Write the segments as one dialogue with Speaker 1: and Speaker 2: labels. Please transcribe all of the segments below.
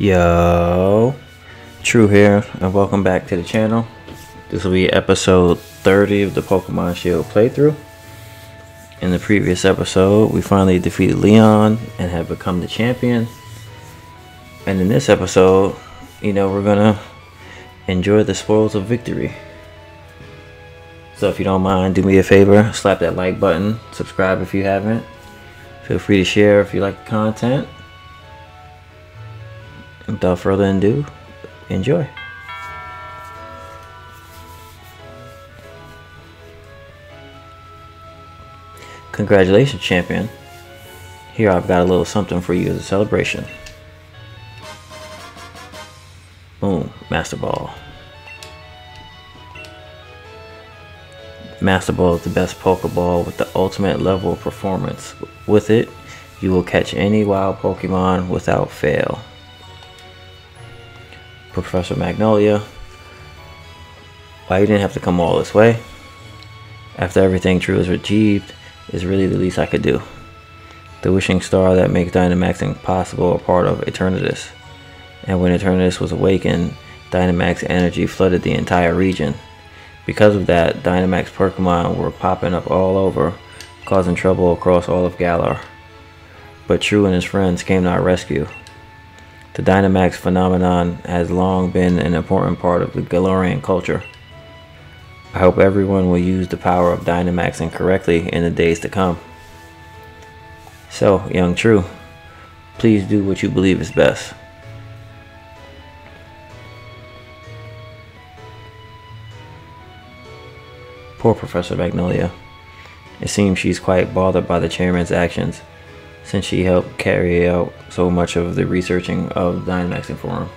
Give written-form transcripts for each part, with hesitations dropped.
Speaker 1: Yo, True here, and welcome back to the channel. This will be episode 30 of the Pokemon Shield playthrough. In the previous episode, we finally defeated Leon and have become the champion. And in this episode, we're gonna enjoy the spoils of victory. So if you don't mind, do me a favor, slap that like button, subscribe if you haven't. Feel free to share if you like the content. Without further ado, enjoy. Congratulations, champion. Here I've got a little something for you as a celebration. Boom, Master Ball. Master Ball is the best Pokeball with the ultimate level of performance. With it, you will catch any wild Pokemon without fail. Professor Magnolia, why you didn't have to come all this way? After everything True has achieved, is really the least I could do. The wishing star that makes Dynamaxing possible a part of Eternatus. And when Eternatus was awakened, Dynamax energy flooded the entire region. Because of that, Dynamax Pokemon were popping up all over, causing trouble across all of Galar. But True and his friends came to our rescue. The Dynamax phenomenon has long been an important part of the Galarian culture. I hope everyone will use the power of Dynamaxing correctly in the days to come. So, young True, please do what you believe is best. Poor Professor Magnolia. It seems she's quite bothered by the chairman's actions, since she helped carry out so much of the researching of the Dynamaxing for him.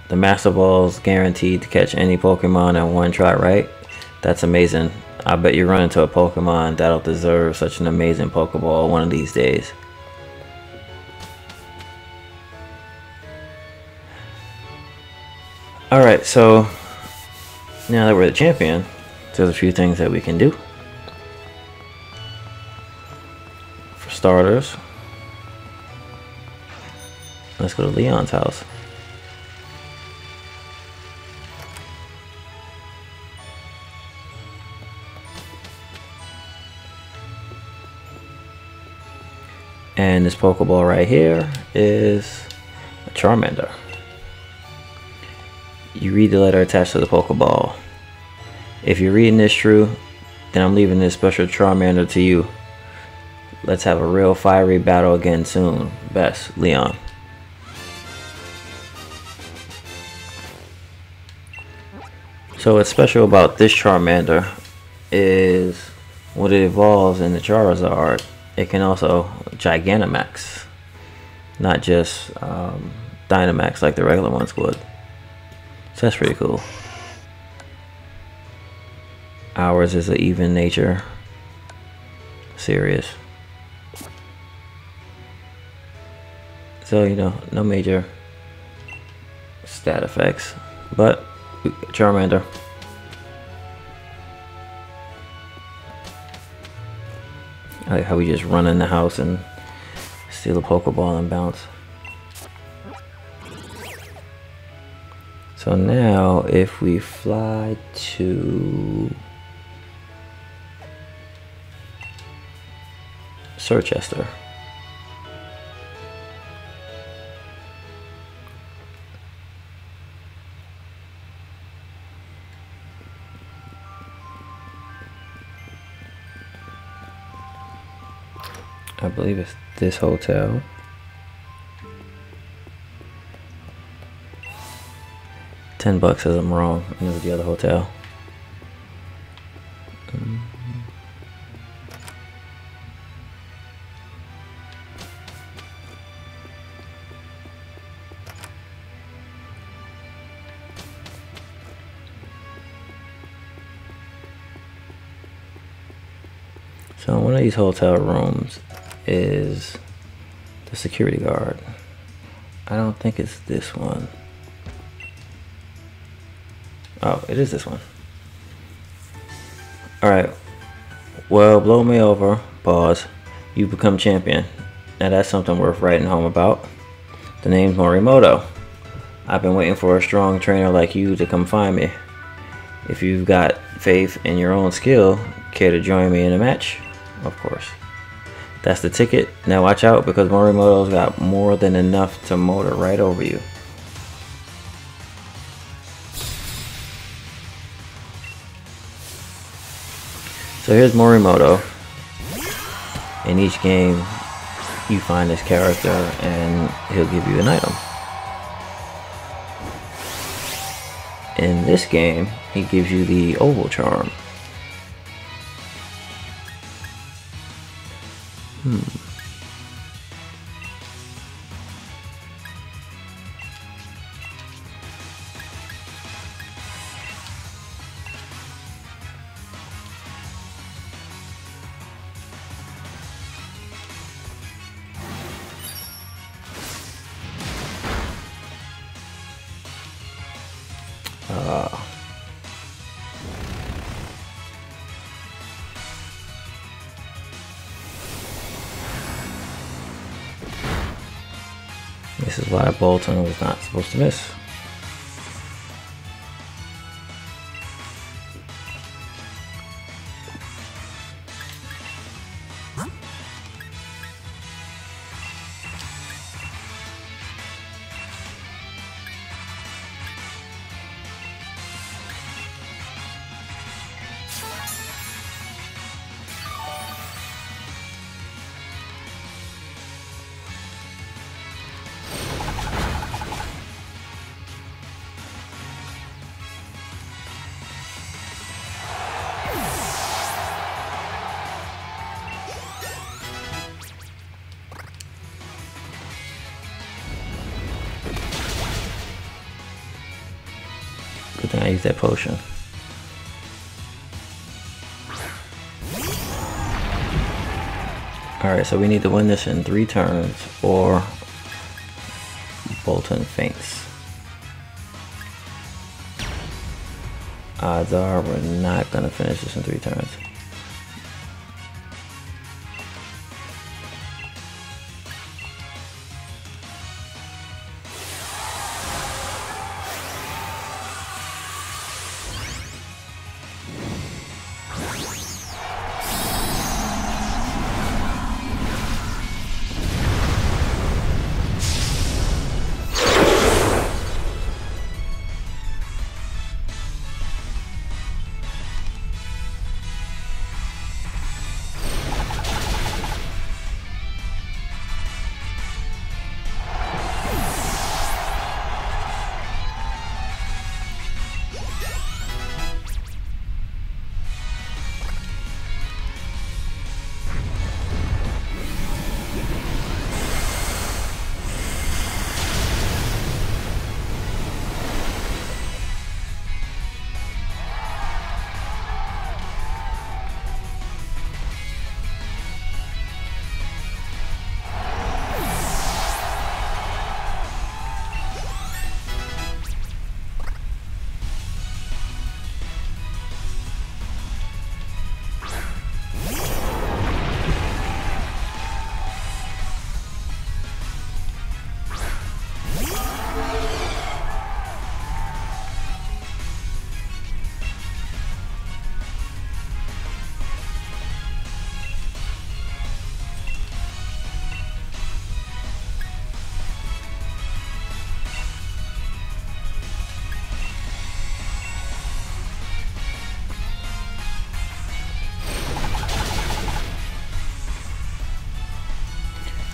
Speaker 1: The Master Ball's guaranteed to catch any Pokemon in one try, right? That's amazing. I bet you run into a Pokemon that'll deserve such an amazing Pokeball one of these days. Alright, so now that we're the champion, there's a few things that we can do. For starters, let's go to Leon's house. And this Pokeball right here is a Charmander. You read the letter attached to the Pokeball. If you're reading this true, then I'm leaving this special Charmander to you. Let's have a real fiery battle again soon. Best, Leon. So what's special about this Charmander is when it evolves in the Charizard, it can also Gigantamax. Not just Dynamax like the regular ones would. So that's pretty cool. Ours is an even nature. Serious. So, no major stat effects. But, Charmander. I like how we just run in the house and steal a Pokeball and bounce. So now, if we fly to Circhester. I believe it's this hotel. $10 says I'm wrong. It was the other hotel. So one of these hotel rooms is the security guard. I don't think it's this one. Oh, it is this one. Alright. Well, blow me over. Pause. you become champion. Now that's something worth writing home about. The name's Morimoto. I've been waiting for a strong trainer like you to come find me. If you've got faith in your own skill, care to join me in a match? Of course. That's the ticket. Now watch out, because Morimoto's got more than enough to motor right over you. So here's Morimoto. In each game, you find this character and he'll give you an item. In this game, he gives you the oval charm. This is why Bolton was not supposed to miss. Good thing I used that potion. Alright, so we need to win this in 3 turns or Bolton faints. Odds are we're not going to finish this in 3 turns.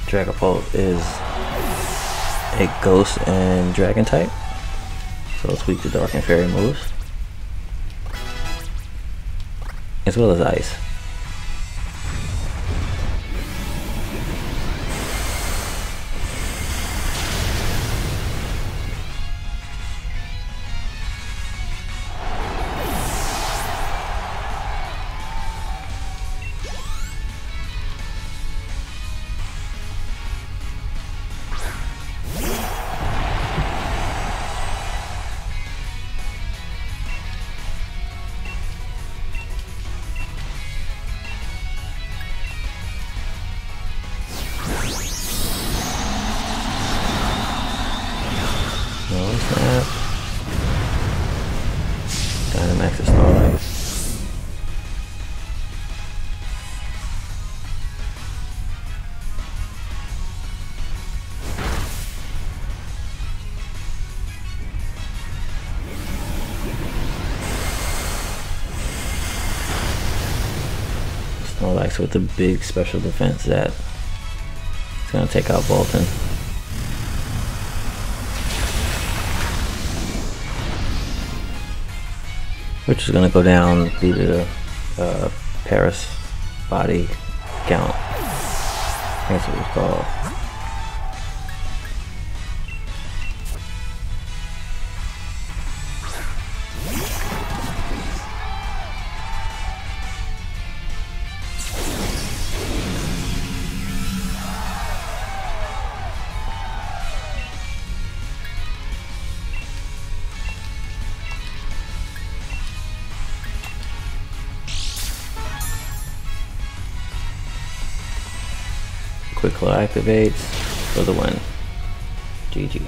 Speaker 1: Dragapult is a ghost and dragon type, so it's weak to dark and fairy moves, as well as ice. More like with the big special defense that it's gonna take out Bolton. Which is gonna go down due to the Paris body count. That's what it's called. Quick claw activates for the win. GG.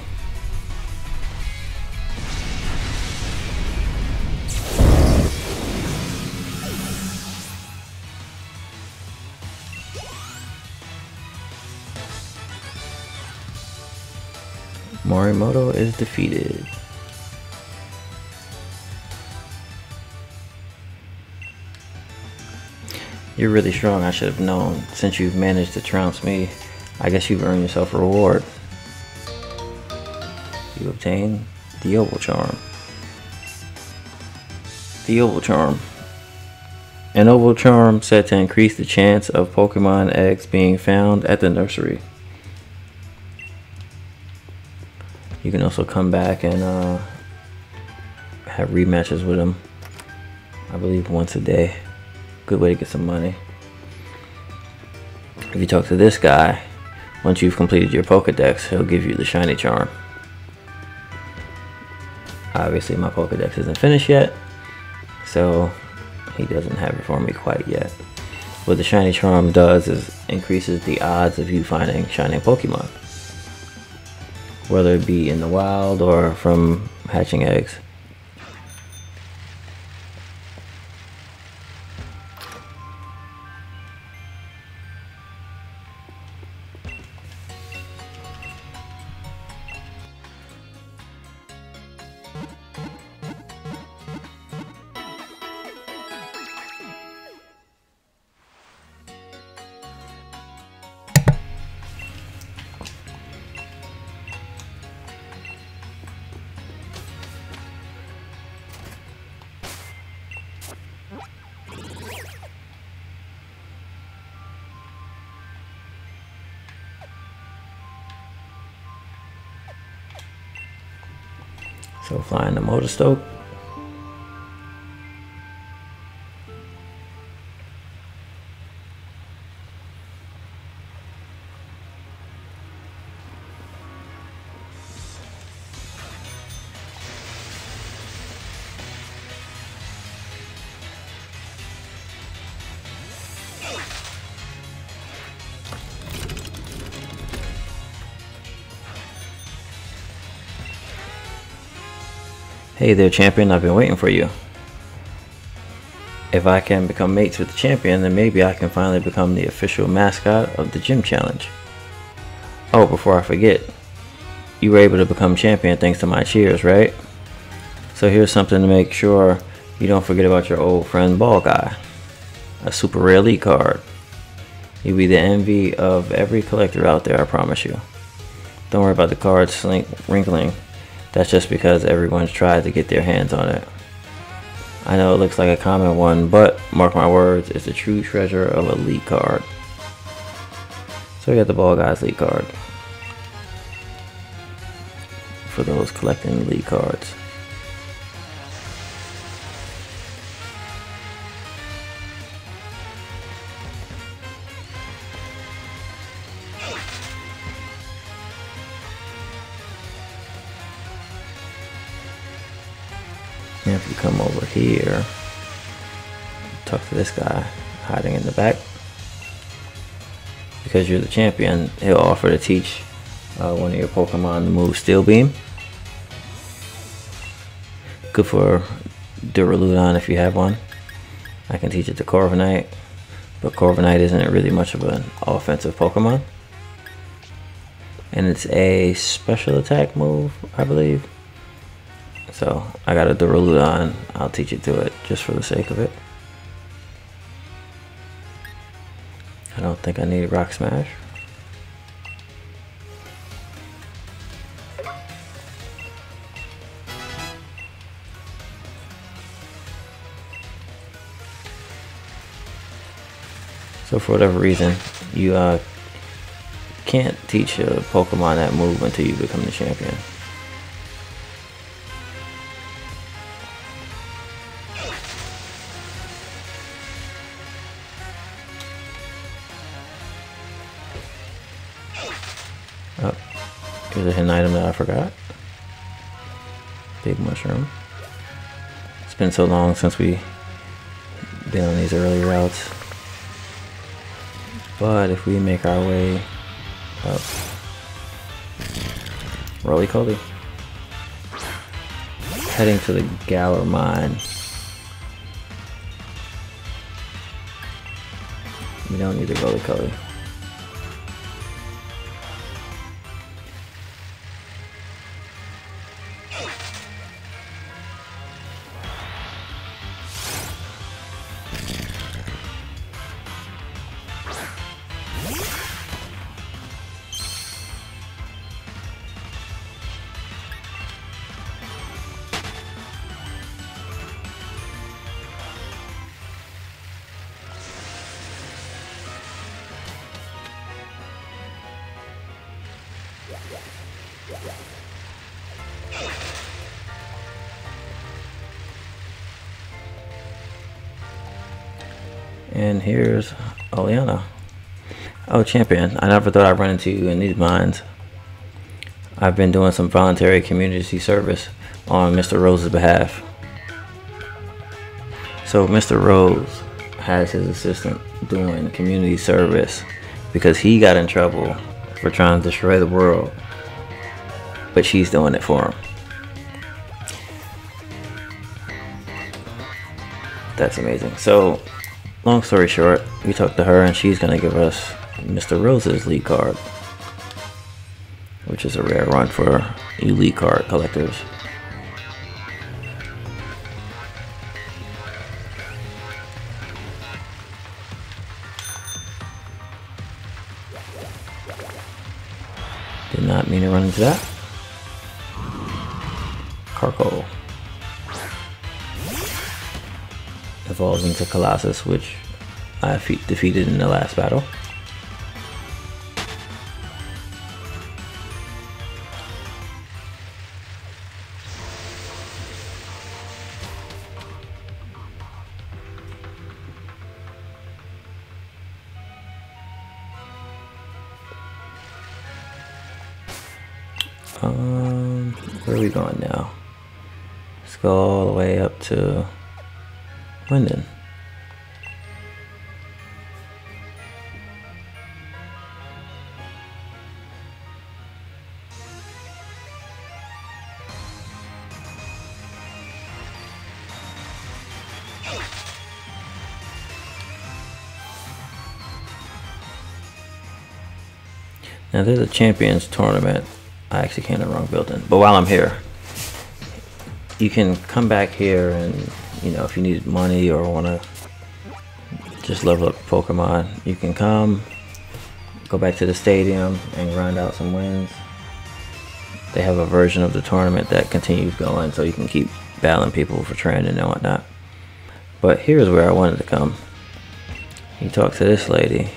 Speaker 1: Morimoto is defeated. You're really strong, I should have known. Since you've managed to trounce me, I guess you've earned yourself a reward. You obtain the Oval Charm. The Oval Charm. An Oval Charm said to increase the chance of Pokemon eggs being found at the nursery. You can also come back and have rematches with them. I believe once a day. Good way to get some money. If you talk to this guy, once you've completed your Pokedex, he'll give you the shiny charm. Obviously my Pokedex isn't finished yet, so he doesn't have it for me quite yet. What the shiny charm does is increases the odds of you finding shining Pokemon, whether it be in the wild or from hatching eggs. So flying the Motor Stoke. Hey there, champion, I've been waiting for you. If I can become mates with the champion, then maybe I can finally become the official mascot of the gym challenge. Oh, before I forget, you were able to become champion thanks to my cheers, right? So here's something to make sure you don't forget about your old friend Ball Guy. A super rare league card. You'll be the envy of every collector out there, I promise you. Don't worry about the cards wrinkling. That's just because everyone's tried to get their hands on it. I know it looks like a common one, but mark my words, it's a true treasure of a league card. So we got the Ball Guy's league card. For those collecting league cards. And if you come over here, talk to this guy hiding in the back. Because you're the champion, he'll offer to teach one of your Pokemon the move Steel Beam. Good for Duraludon if you have one. I can teach it to Corviknight, but Corviknight isn't really much of an offensive Pokemon. And it's a special attack move, I believe. So I got a Duraludon, I'll teach it to it just for the sake of it. I don't think I need Rock Smash. So for whatever reason, you can't teach a Pokemon that move until you become the champion. Oh, here's a hidden item that I forgot. Big mushroom. It's been so long since we been on these early routes. But if we make our way up, roly-poly, heading to the Galar mine. We don't need the roly-poly. And here's Oleana. Oh, champion, I never thought I'd run into you in these mines. I've been doing some voluntary community service on Mr. Rose's behalf. So Mr. Rose has his assistant doing community service because he got in trouble for trying to destroy the world, but she's doing it for him. That's amazing. So long story short, we talked to her and she's gonna give us Mr. Rose's lead card, which is a rare run for you lead card collectors. Did not mean to run into that. Carkol evolves into Colossus, which I defeated in the last battle. Where are we going now? Let's go all the way up to Winden. Now there's a Champions Tournament. I actually came in the wrong building. But while I'm here, you can come back here and, you know, if you need money or want to just level up Pokemon, you can come, go back to the stadium and grind out some wins. They have a version of the tournament that continues going, so you can keep battling people for training and whatnot. But here's where I wanted to come. You talk to this lady,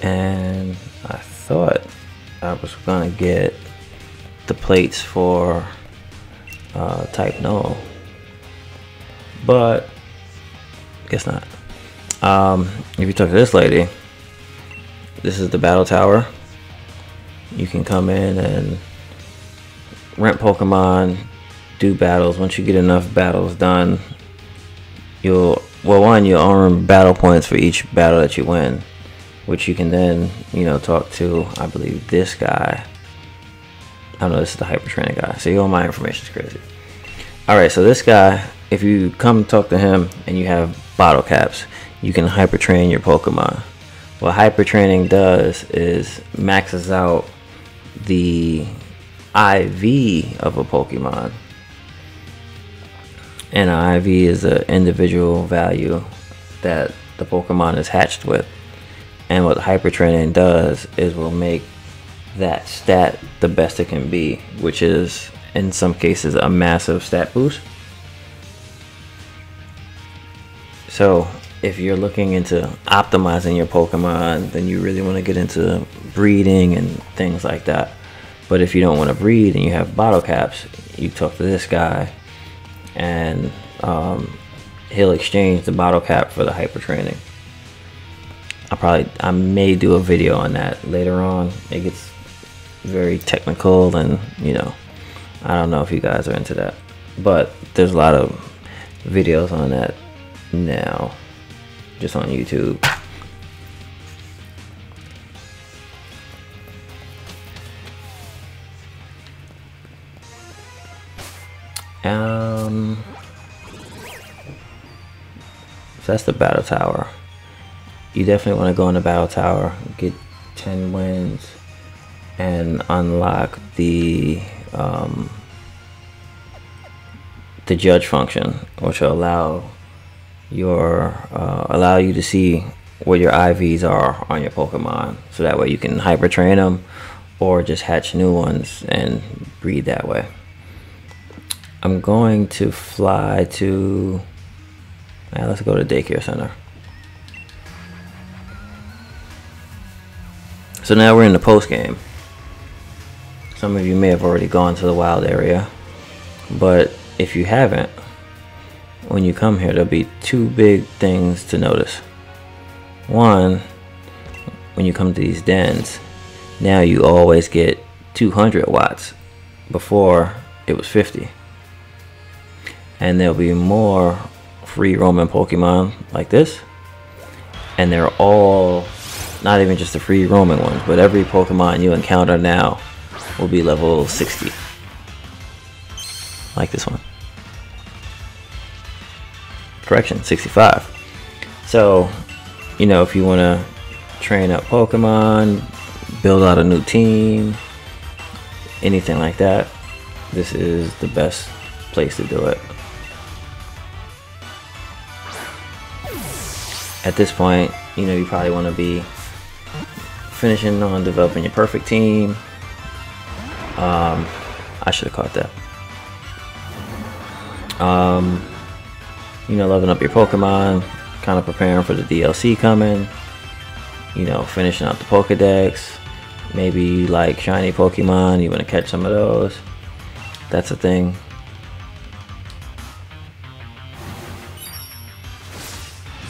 Speaker 1: and I thought I was gonna get the plates for type null, but guess not. If you talk to this lady, this is the battle tower. You can come in and rent Pokemon, do battles. Once you get enough battles done, you'll earn battle points for each battle that you win, which you can then, you know, talk to, I believe, this guy. I don't know, this is the hyper training guy. See, all my information is crazy. Alright, so this guy, if you come talk to him and you have bottle caps, you can hyper train your Pokemon. What hyper training does is maxes out the IV of a Pokemon. And an IV is an individual value that the Pokemon is hatched with. And what hyper training does is will make that stat the best it can be, which is in some cases a massive stat boost. So if you're looking into optimizing your Pokemon, then you really want to get into breeding and things like that. But if you don't want to breed and you have bottle caps, you talk to this guy and he'll exchange the bottle cap for the hyper training. I may do a video on that later on. It gets very technical, and you know, I don't know if you guys are into that, but there's a lot of videos on that now, just on YouTube. So that's the battle tower. You definitely want to go in the battle tower, get 10 wins, and unlock the judge function, which will allow you to see where your IVs are on your Pokemon, so that way you can hyper train them or just hatch new ones and breed that way. I'm going to fly to, let's go to daycare center. So now we're in the post game. Some of you may have already gone to the wild area, but if you haven't, when you come here, there'll be two big things to notice. One, when you come to these dens, now you always get 200 watts. Before it was 50. And there'll be more free roaming Pokemon like this, and they're all not even just the free roaming ones, but every Pokemon you encounter now will be level 60, like this one. Correction, 65. So, you know, if you want to train up Pokemon, build out a new team, anything like that, this is the best place to do it. At this point, you know, you probably want to be finishing on developing your perfect team. I should have caught that. You know, leveling up your Pokemon, kind of preparing for the DLC coming. You know, finishing out the Pokedex. Maybe you like shiny Pokemon, you want to catch some of those. That's a thing.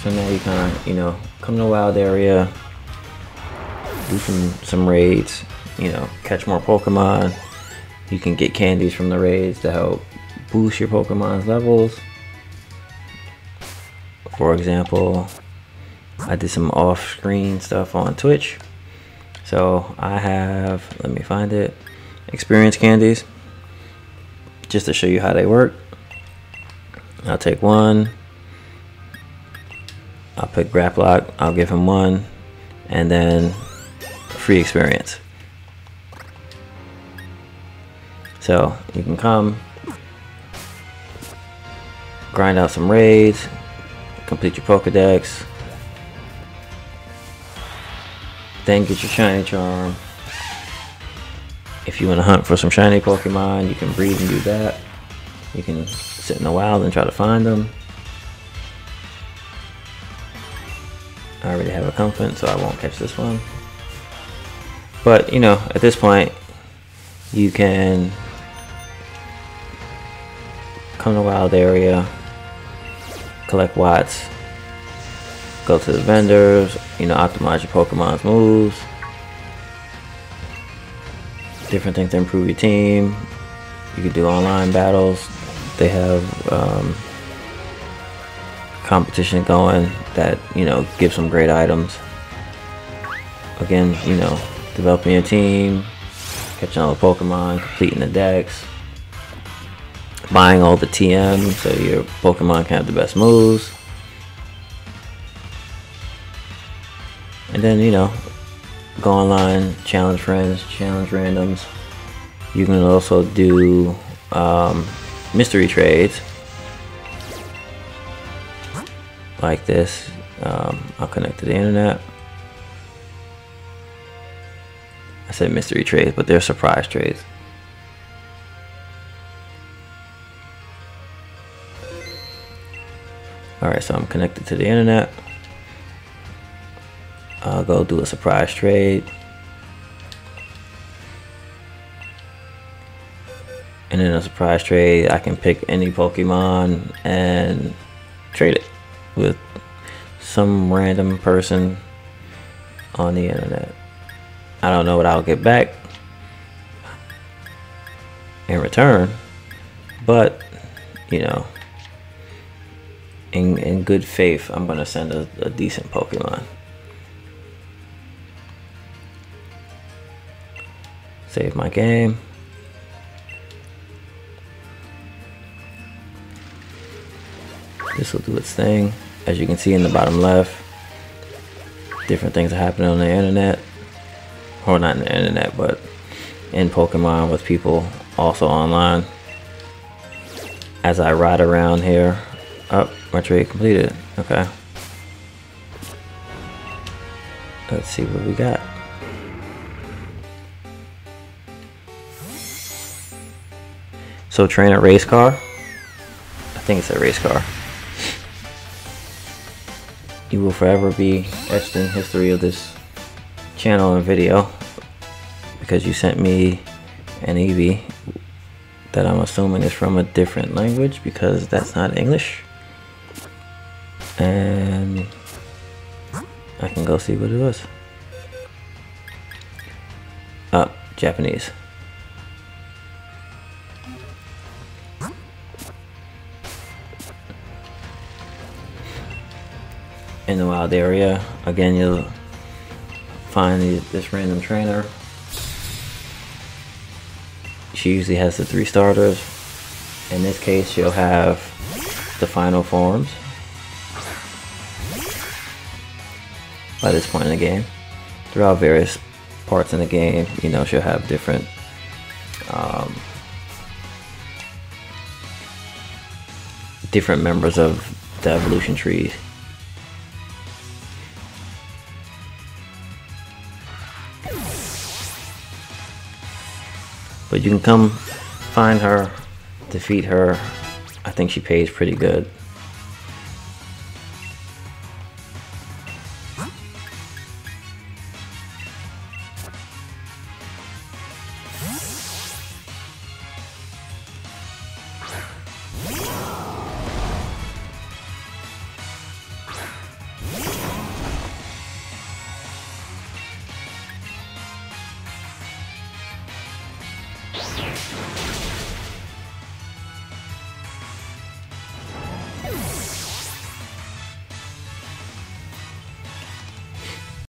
Speaker 1: So now you kind of, you know, come to the wild area, do some raids, you know, catch more Pokemon. You can get candies from the raids to help boost your Pokemon's levels. For example, I did some off-screen stuff on Twitch. So I have, let me find it, experience candies, just to show you how they work. I'll take one. I'll pick Graplock, I'll give him one, and then free experience. So you can come, grind out some raids, complete your Pokedex, then get your shiny charm. If you want to hunt for some shiny Pokemon, you can breed and do that. You can sit in the wild and try to find them. I already have a Comfort, so I won't catch this one. But, you know, at this point, you can come to the wild area, collect watts, go to the vendors, you know, optimize your Pokemon's moves, different things to improve your team. You can do online battles. They have competition going that, you know, gives some great items. Again, you know, developing your team, catching all the Pokemon, completing the decks, buying all the TM so your Pokemon can have the best moves. And then, you know, go online, challenge friends, challenge randoms. You can also do mystery trades like this. I'll connect to the internet. I said mystery trades, but they're surprise trades. Alright, so I'm connected to the internet. I'll go do a surprise trade. And in a surprise trade, I can pick any Pokemon and trade it with some random person on the internet. I don't know what I'll get back in return, but you know, in good faith, I'm gonna send a decent Pokemon. Save my game. This will do its thing. As you can see in the bottom left, different things are happening on the internet. Or not in the internet, but in Pokemon with people also online. As I ride around here. Oh, my trade completed. Okay. Let's see what we got. So trainer race car. I think it's a race car. You will forever be etched in history of this channel and video because you sent me an Eevee that I'm assuming is from a different language because that's not English. And I can go see what it was. Oh, Japanese. In the wild area, again, you'll find this random trainer. She usually has the 3 starters. In this case, she'll have the final forms by this point in the game. Throughout various parts in the game, you know, she'll have different different members of the evolution tree. But you can come find her, defeat her. I think she pays pretty good.